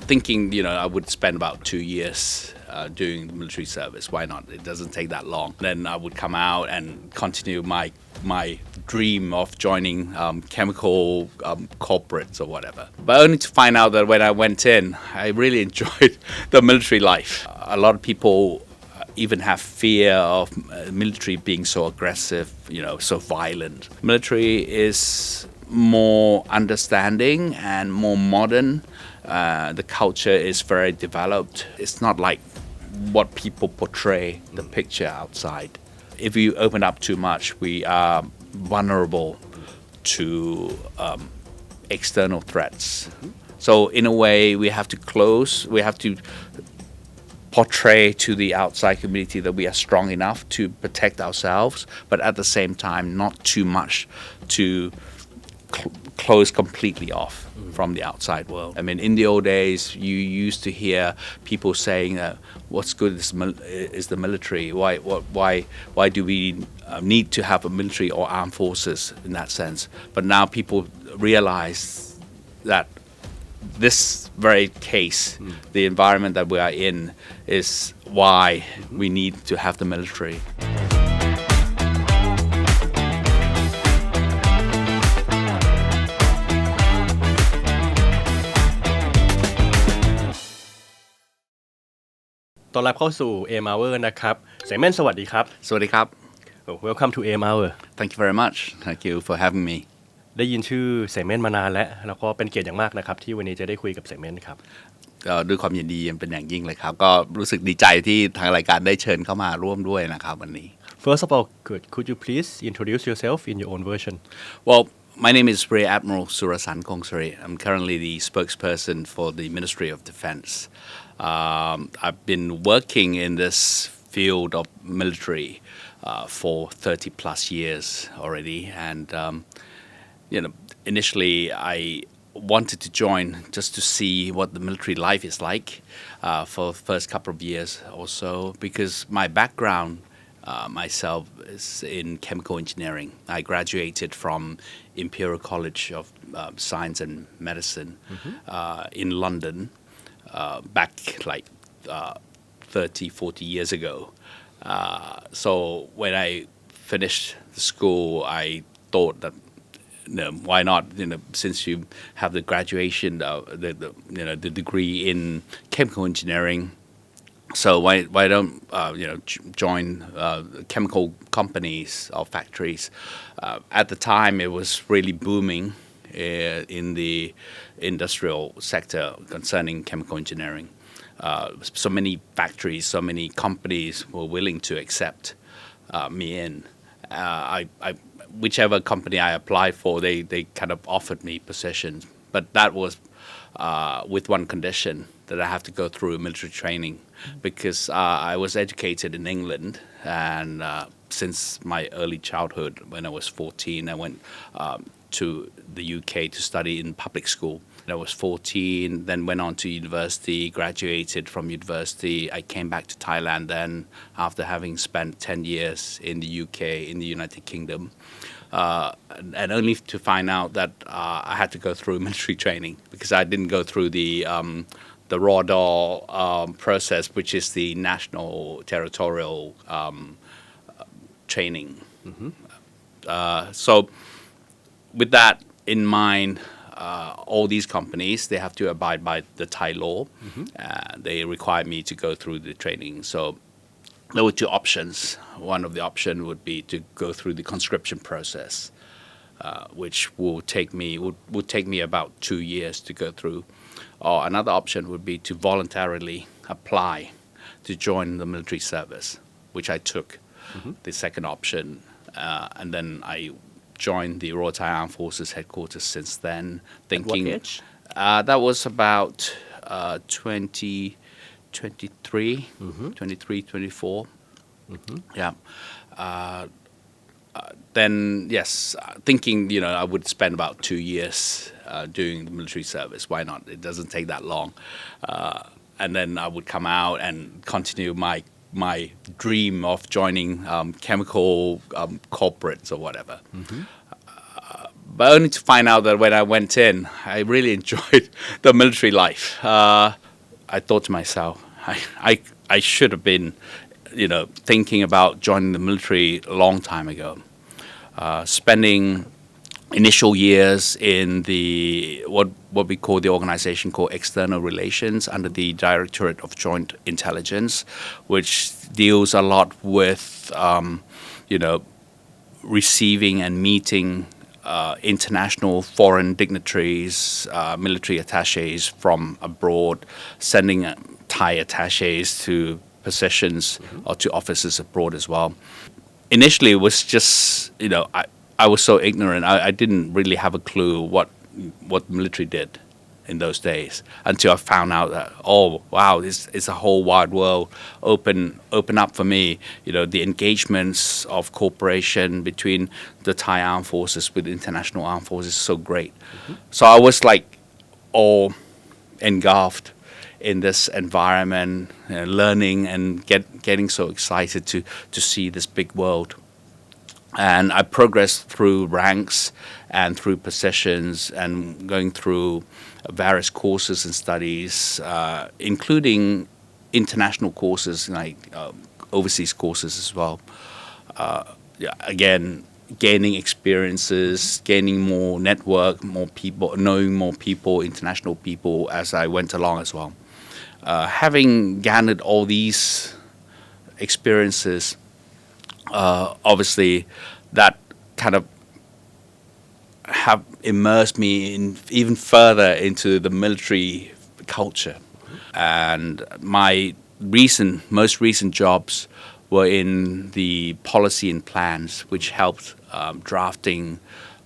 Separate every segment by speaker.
Speaker 1: thinking, I would spend about 2 years doing the military service. Why not? It doesn't take that long. Then I would come out and continue my dream of joining chemical corporates or whatever. But only to find out that when I went in, I really enjoyed the military life. A lot of people even have fear of military being so aggressive, so violent. Military is more understanding and more modern. The culture is very developed. It's not like what people portray the picture outside. If we open up too much, we are vulnerable to external threats. So in a way, we have to portray to the outside community that we are strong enough to protect ourselves, but at the same time, not too much to close completely off from the outside world. I mean, in the old days, you used to hear people saying, "What's good is the military. Why do we need to have a military or armed forces in that sense?" But now people realize that this very case, the environment that we are in, is why we need to have the military.
Speaker 2: ต้อนรับเข้าสู่ AM Hour นะครับเสมนสวัสดีครับ
Speaker 1: สวัสดีครับ
Speaker 2: Welcome to AM Hour.
Speaker 1: Thank you very much. Thank you for having me.
Speaker 2: ได้ยินชื่อเสมนมานานแล้วก็เป็นเกียรติอย่างมากนะครับที่วันนี้จะได้คุยกับเสมนครับ
Speaker 1: ด้วยความยินดีเป็นอย่างยิ่งเลยครับก็รู้สึกดีใจที่ทางรายการได้เชิญเข้ามาร่วมด้วยนะครับวันนี้
Speaker 2: First of all, could you please introduce yourself in your own version?
Speaker 1: Well, my name is Rear Admiral Surasan Kongsari. I'm currently the spokesperson for the Ministry of Defense. I've been working in this field of military for 30 plus years already, and initially I wanted to join just to see what the military life is like for the first couple of years or so, because my background myself is in chemical engineering. I graduated from Imperial College of Science and Medicine in London back like 30, 40 years ago. So when I finished the school, I thought that why not? Since you have the graduation, the degree in chemical engineering, so why don't join chemical companies or factories? At the time, it was really booming in the industrial sector concerning chemical engineering. So many factories, so many companies were willing to accept me in. Whichever company I applied for, they kind of offered me positions, but that was with one condition, that I have to go through military training, because I was educated in England, and since my early childhood, when I was 14, I went to the UK to study in public school. I was 14, then went on to university, graduated from university. I came back to Thailand then after having spent 10 years in the UK, in the United Kingdom, and only to find out that I had to go through military training, because I didn't go through the raw door process, which is the national territorial training. So with that in mind, all these companies, they have to abide by the Thai law. They require me to go through the training. So there were two options. One of the options would be to go through the conscription process, which would take me about 2 years to go through. Or another option would be to voluntarily apply to join the military service, which I took, the second option. And then I joined the Royal Thai Armed Forces headquarters since then, thinking...
Speaker 2: At what age?
Speaker 1: That was about 23, 24. Yeah. Then, yes, thinking, I would spend about 2 years doing the military service. Why not? It doesn't take that long. And then I would come out and continue my dream of joining chemical corporates or whatever. but only to find out that when I went in, I really enjoyed the military life. I thought to myself, I should have been, thinking about joining the military a long time ago. Spending initial years in the what we call the organization called External Relations under the Directorate of Joint Intelligence, which deals a lot with receiving and meeting international foreign dignitaries, military attaches from abroad, sending Thai attaches to positions or to offices abroad as well. Initially, it was just, I was so ignorant. I didn't really have a clue what military did in those days until I found out that, oh, wow, it's a whole wide world open up for me. The engagements of cooperation between the Thai armed forces with international armed forces is so great. So I was like all engulfed in this environment, learning and getting so excited to see this big world. And I progressed through ranks and through positions and going through various courses and studies, including international courses like overseas courses as well. Again, gaining experiences, gaining more network, more people, knowing more people, international people as I went along as well. Having garnered all these experiences, obviously that kind of have immersed me in even further into the military culture. And my most recent jobs were in the policy and plans, which helped drafting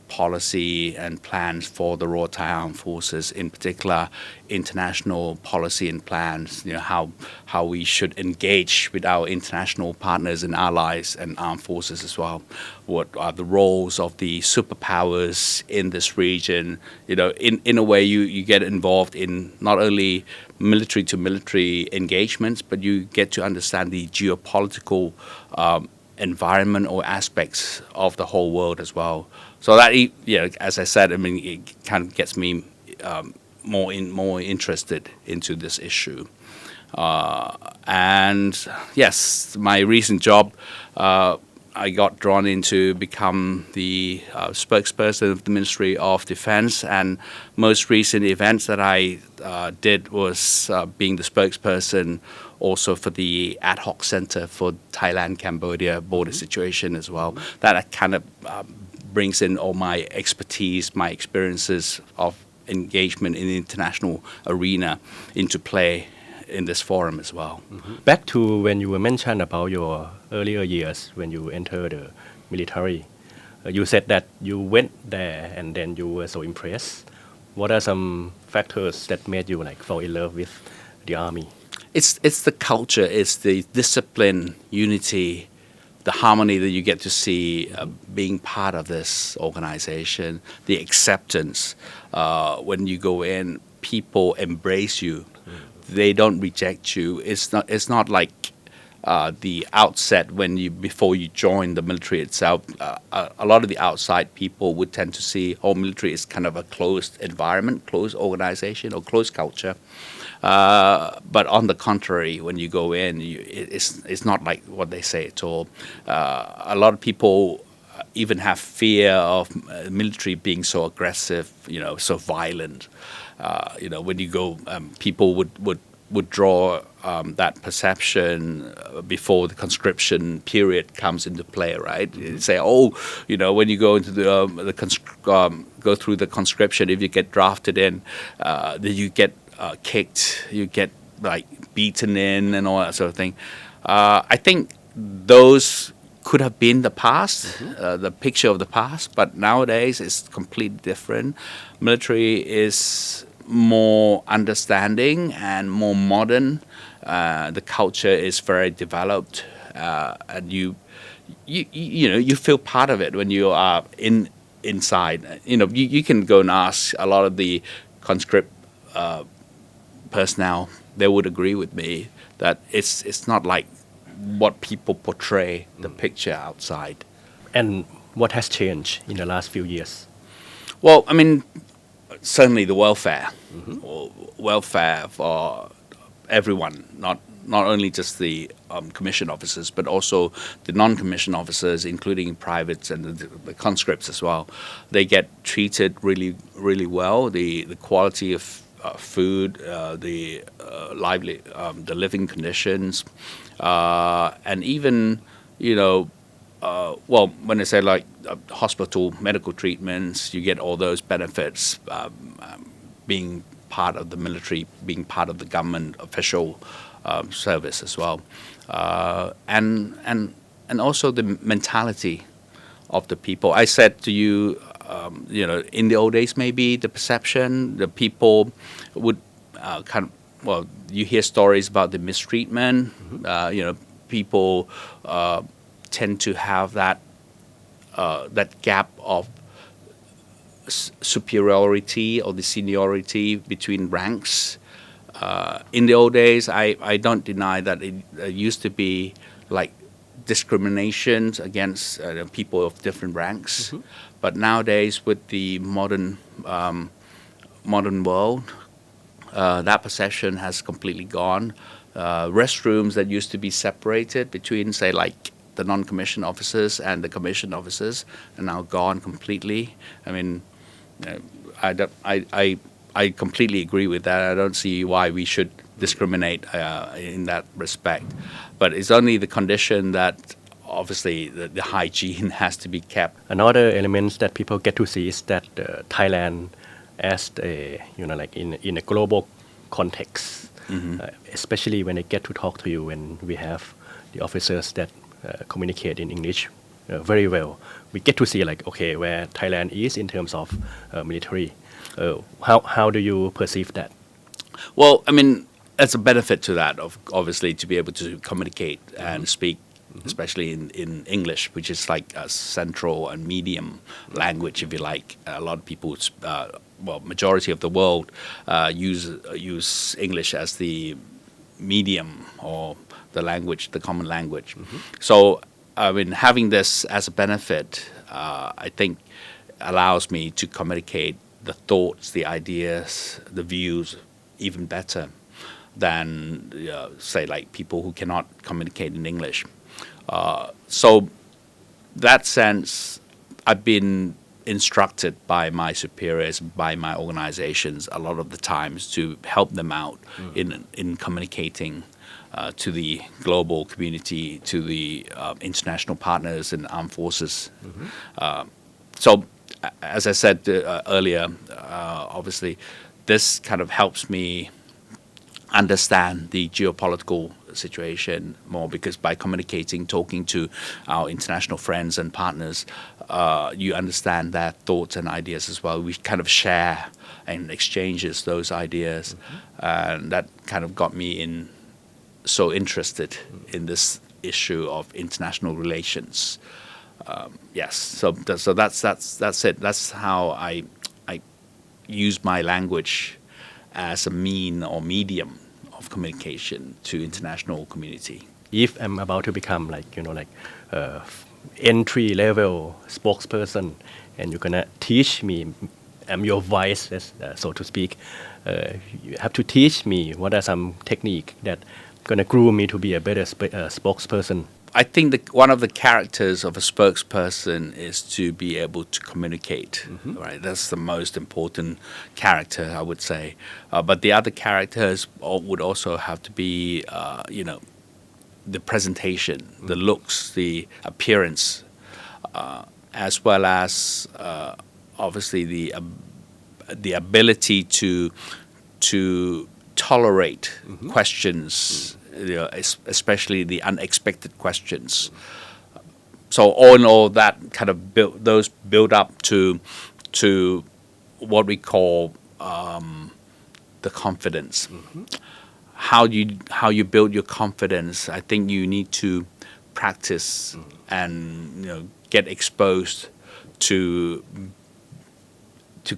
Speaker 1: policy and plans for the Royal Thai Armed Forces, in particular international policy and plans, how we should engage with our international partners and allies and armed forces as well. What are the roles of the superpowers in this region? In a way you get involved in not only military to military engagements, but you get to understand the geopolitical environment or aspects of the whole world as well. So that, as I said, it kind of gets me more interested into this issue. And yes, my recent job, I got drawn into become the spokesperson of the Ministry of Defense, and most recent events that I did was being the spokesperson also for the ad hoc center for Thailand-Cambodia border situation as well. That kind of brings in all my expertise, my experiences of engagement in the international arena into play in this forum as well.
Speaker 2: Back to when you mentioned about your earlier years when you entered the military, you said that you went there and then you were so impressed. What are some factors that made you fall in love with the army?
Speaker 1: It's the culture, it's the discipline, unity, the harmony that you get to see being part of this organization, the acceptance. When you go in, people embrace you. They don't reject you. It's not like the outset before you join the military itself. A lot of the outside people would tend to see military is kind of a closed environment, closed organization or closed culture. But on the contrary, when you go in, it's not like what they say at all. A lot of people even have fear of military being so aggressive, so violent. When you go, people would draw that perception before the conscription period comes into play, right? Say, when you go into go through the conscription, if you get drafted in, then you get kicked, you get beaten in and all that sort of thing. I think those could have been the past, the picture of the past, but nowadays it's completely different. Military is more understanding and more modern. The culture is very developed, and you feel part of it when you are inside. You can go and ask a lot of the conscript personnel. They would agree with me that it's not like what people portray the picture outside.
Speaker 2: And what has changed in the last few years?
Speaker 1: Well, I mean, certainly the welfare for everyone, not only just the commissioned officers, but also the non-commissioned officers, including privates and the conscripts as well. They get treated really, really well. The quality of food, the living conditions, and even, well, when I say like hospital medical treatments, you get all those benefits being part of the military, being part of the government official service as well, and also the mentality of the people. I said to you, in the old days, maybe the perception, the people would you hear stories about the mistreatment. People tend to have that gap of superiority or the seniority between ranks. In the old days, I don't deny that it used to be like discriminations against people of different ranks. But nowadays, with the modern world, that perception has completely gone. Restrooms that used to be separated between, say, like the non-commissioned officers and the commissioned officers are now gone completely. I mean, I completely agree with that. I don't see why we should discriminate in that respect. But it's only the condition that obviously the hygiene has to be kept.
Speaker 2: Another element that people get to see is that Thailand, as a like in a global context, especially when I get to talk to you when we have the officers that communicate in English very well, we get to see like where Thailand is in terms of military. How do you perceive that?
Speaker 1: Well, I mean, it's a benefit to that, obviously, to be able to communicate and speak, especially in English, which is like a central and medium language, if you like. A lot of people, majority of the world use English as the medium or the language, the common language. So, I mean, having this as a benefit, I think, allows me to communicate the thoughts, the ideas, the views even better than, say, like people who cannot communicate in English. So, that sense, I've been instructed by my superiors, by my organizations, a lot of the times to help them out in communicating to the global community, to the international partners and armed forces. So, as I said earlier, obviously, this kind of helps me understand the geopolitical situation more, because by communicating, talking to our international friends and partners, you understand their thoughts and ideas as well. We kind of share and exchanges those ideas, and that kind of got me so interested in this issue of international relations. Yes, so that's it. That's how I use my language as a mean or medium of communication to international community.
Speaker 2: If I'm about to become entry level spokesperson, and you're gonna teach me, I'm your vice, so to speak. You have to teach me what are some technique that gonna groom me to be a better spokesperson.
Speaker 1: I think one of the characters of a spokesperson is to be able to communicate, right? That's the most important character, I would say. But the other characters would also have to be, the presentation, the looks, the appearance, as well as obviously the ability to tolerate questions. Especially the unexpected questions. So all in all, that kind of build up to what we call the confidence. How you build your confidence? I think you need to practice and get exposed to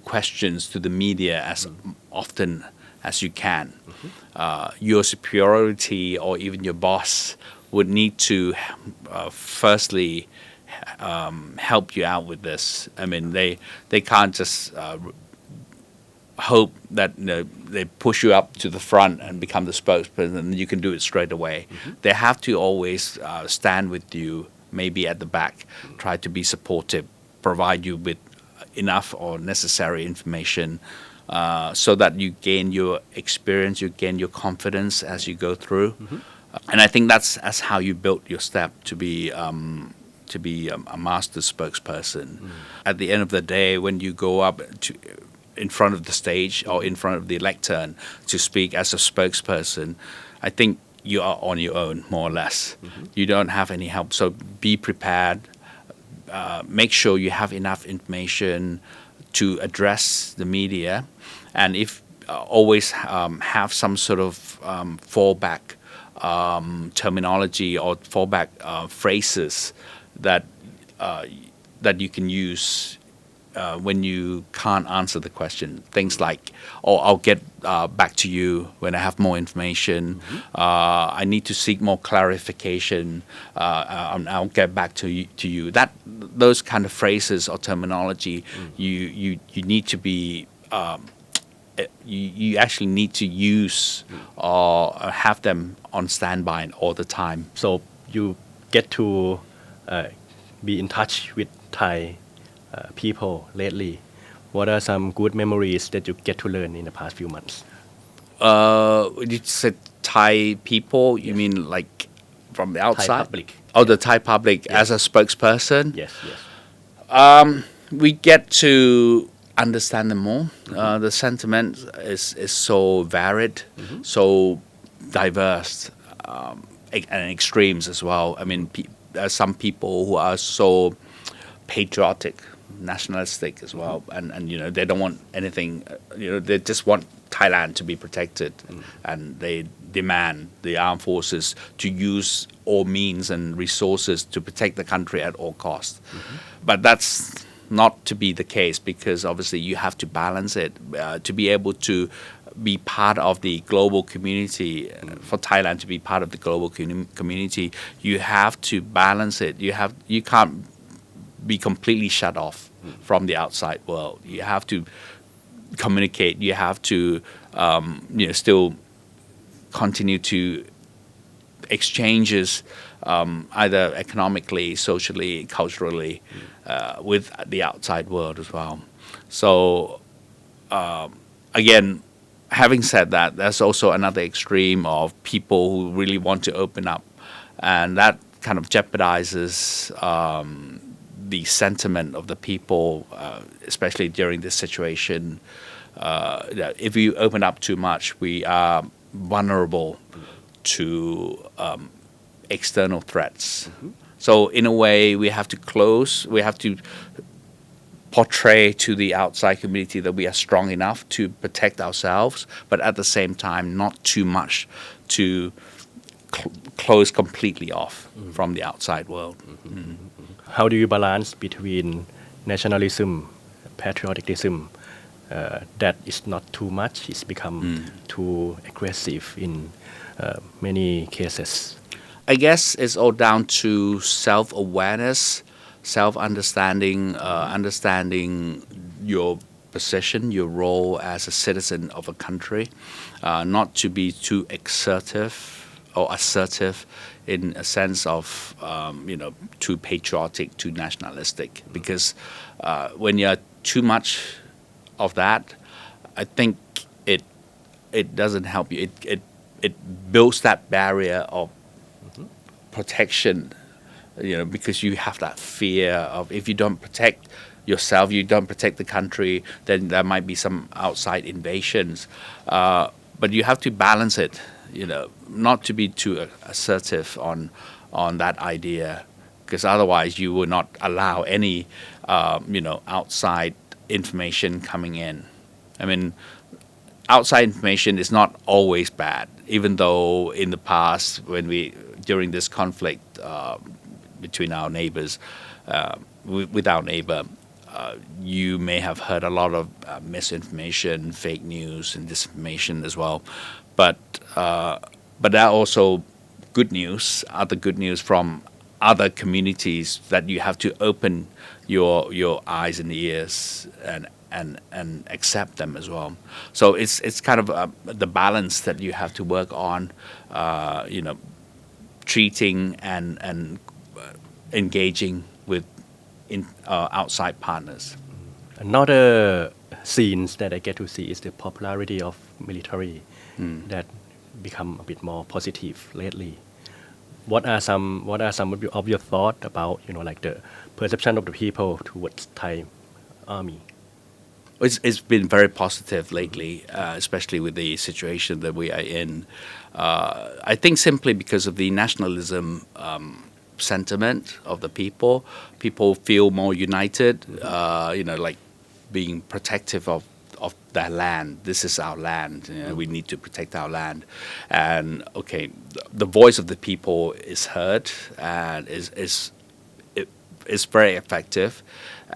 Speaker 1: questions, to the media as often as you can. Your superiority or even your boss would need to firstly help you out with this. I mean, they can't just hope that they push you up to the front and become the spokesperson and you can do it straight away. They have to always stand with you, maybe at the back, try to be supportive, provide you with enough or necessary information so that you gain your experience, you gain your confidence as you go through. And I think that's how you build your step to be a master spokesperson. At the end of the day, when you go up in front of the stage or in front of the lectern to speak as a spokesperson, I think you are on your own, more or less. You don't have any help. So be prepared. Make sure you have enough information to address the media. And if always have some sort of fallback terminology or fallback phrases that you can use when you can't answer the question. Things like, I'll get back to you when I have more information. I need to seek more clarification. I'll get back to you. Those kind of phrases or terminology, you need to be you actually need to use or have them on standby all the time.
Speaker 2: So you get to be in touch with Thai people lately. What are some good memories that you get to learn in the past few months?
Speaker 1: You said Thai people, you mean like from the outside?
Speaker 2: Thai public.
Speaker 1: Oh, the Thai public as a spokesperson?
Speaker 2: Yes.
Speaker 1: We get to understand them more. The sentiment is so varied, so diverse, and extremes as well. I mean, there are some people who are so patriotic, nationalistic as well, and they don't want anything. They just want Thailand to be protected, and they demand the armed forces to use all means and resources to protect the country at all costs. But that's not to be the case, because obviously you have to balance it to be able to be part of the global community. For Thailand to be part of the global community, you have to balance it. You can't be completely shut off from the outside world. You have to communicate. You have to still continue to exchanges either economically, socially, culturally with the outside world as well. So again, having said that, there's also another extreme of people who really want to open up, and that kind of jeopardizes the sentiment of the people, especially during this situation. If we open up too much, we are vulnerable to external threats. So in a way, we have to portray to the outside community that we are strong enough to protect ourselves, but at the same time, not too much to close completely off from the outside world.
Speaker 2: How do you balance between nationalism, patriotism, that is not too much, it's become too aggressive in many cases?
Speaker 1: I guess it's all down to self-awareness, self-understanding, understanding your position, your role as a citizen of a country, not to be too assertive in a sense of too patriotic, too nationalistic. Because when you're too much of that, I think it doesn't help you. It builds that barrier of protection, because you have that fear of, if you don't protect yourself, you don't protect the country, then there might be some outside invasions. But you have to balance it, not to be too assertive on that idea, because otherwise you will not allow any, outside information coming in. I mean, outside information is not always bad, even though in the past, during this conflict between our neighbors, with our neighbor, you may have heard a lot of misinformation, fake news, and disinformation as well. But there are also good news, other good news from other communities that you have to open your eyes and ears and accept them as well. So it's kind of the balance that you have to work on, treating and engaging with outside partners.
Speaker 2: Another scenes that I get to see is the popularity of military that become a bit more positive lately. What are some of your thoughts about like the perception of the people towards Thai army?
Speaker 1: It's been very positive lately, especially with the situation that we are in. I think simply because of the nationalism sentiment of the people. People feel more united, like being protective of their land. This is our land. We need to protect our land. And the voice of the people is heard and is very effective.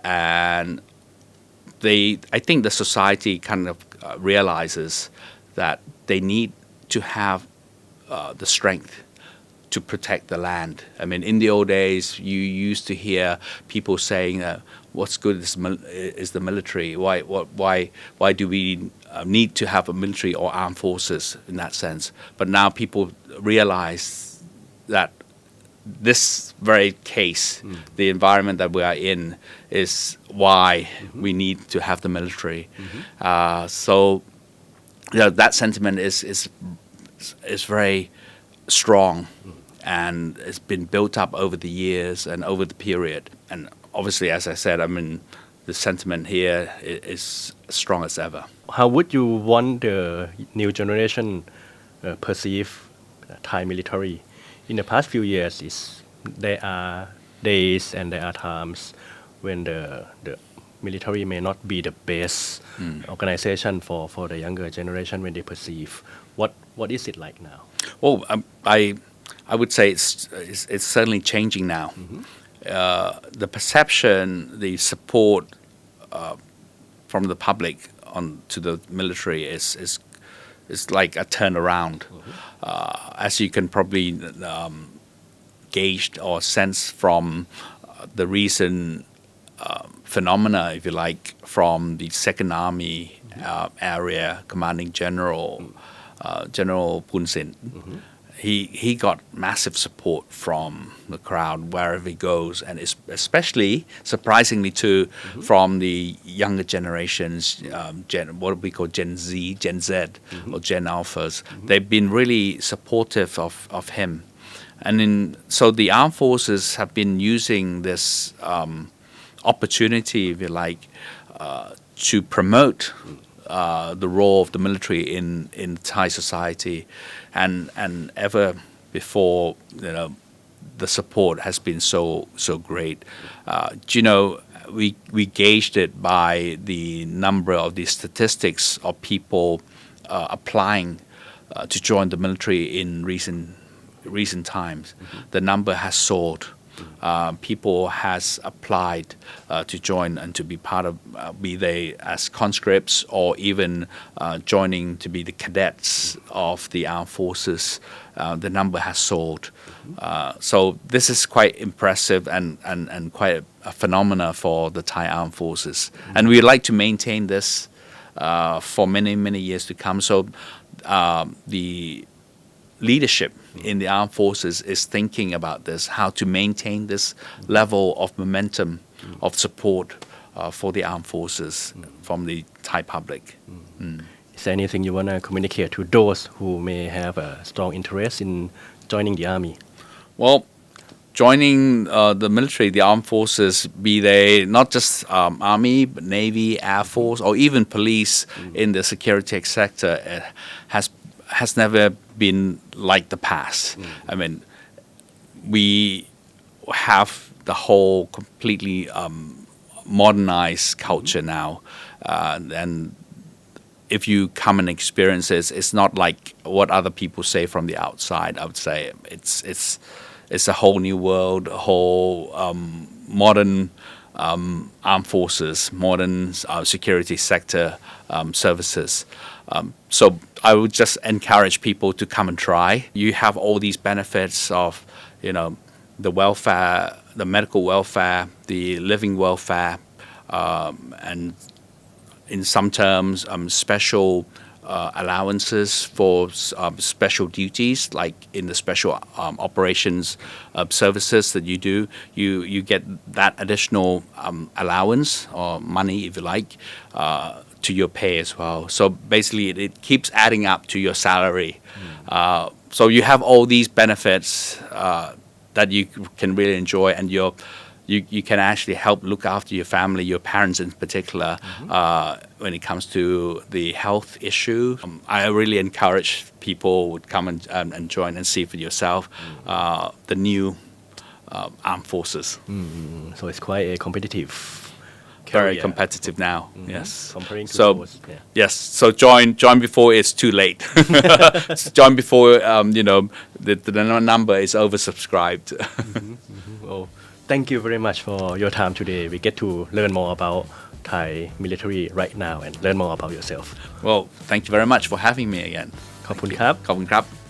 Speaker 1: And I think the society kind of realizes that they need to have the strength to protect the land. I mean, in the old days, you used to hear people saying, "What's good is the military. Why do we need to have a military or armed forces in that sense?" But now people realize that this very case, the environment that we are in, is why we need to have the military. So that sentiment is very strong, and it's been built up over the years and over the period. And obviously, as I said, I mean, the sentiment here is as strong as ever.
Speaker 2: How would you want the new generation perceive Thai military? In the past few years, there are days and there are times when the military may not be the best organization for the younger generation when they perceive. What is it like now?
Speaker 1: Well, I would say it's certainly changing now. The perception, the support from the public to the military is like a turnaround. As you can probably gauge or sense from the recent phenomena, if you like, from the Second Army area commanding General Pun Sin. He got massive support from the crowd wherever he goes, and especially, surprisingly too, from the younger generations, what we call Gen Z, Gen Z, or Gen Alphas. They've been really supportive of him. And so the armed forces have been using this opportunity, if you like, to promote the role of the military in Thai society, and ever before, the support has been so great. We gauged it by the number of the statistics of people applying to join the military in recent times. The number has soared. People has applied to join and to be part of, be they as conscripts or even joining to be the cadets of the armed forces. The number has soared. So this is quite impressive and quite a phenomena for the Thai armed forces. And we'd like to maintain this for many years to come. So the leadership in the armed forces is thinking about this, how to maintain this level of momentum of support for the armed forces from the Thai public.
Speaker 2: Is there anything you want to communicate to those who may have a strong interest in joining the army?
Speaker 1: Well, joining the military, the armed forces, be they not just army, but navy, air force, or even police in the security sector, has never been like the past. I mean, we have the whole completely modernized culture now, and if you come and experience this, it's not like what other people say from the outside. I would say it's a whole new world, a whole modern armed forces, modern security sector services. So I would just encourage people to come and try. You have all these benefits of, the welfare, the medical welfare, the living welfare, and in some terms, special allowances for special duties, like in the special operations services that you do. You get that additional allowance or money, if you like, to your pay as well. So basically, it keeps adding up to your salary. So you have all these benefits that you can really enjoy, and you can actually help look after your family, your parents in particular, when it comes to the health issue. I really encourage people would come and join and see for yourself the new armed forces.
Speaker 2: So it's quite a competitive
Speaker 1: Very
Speaker 2: career.
Speaker 1: competitive now. Yes.
Speaker 2: Comparing to
Speaker 1: So
Speaker 2: those, yeah.
Speaker 1: yes. So join before it's too late. Join before the number is oversubscribed.
Speaker 2: Oh, thank you very much for your time today. We get to learn more about Thai military right now and learn more about yourself.
Speaker 1: Well, thank you very much for having me again.
Speaker 2: ขอบคุณครับ
Speaker 1: ขอบคุณครับ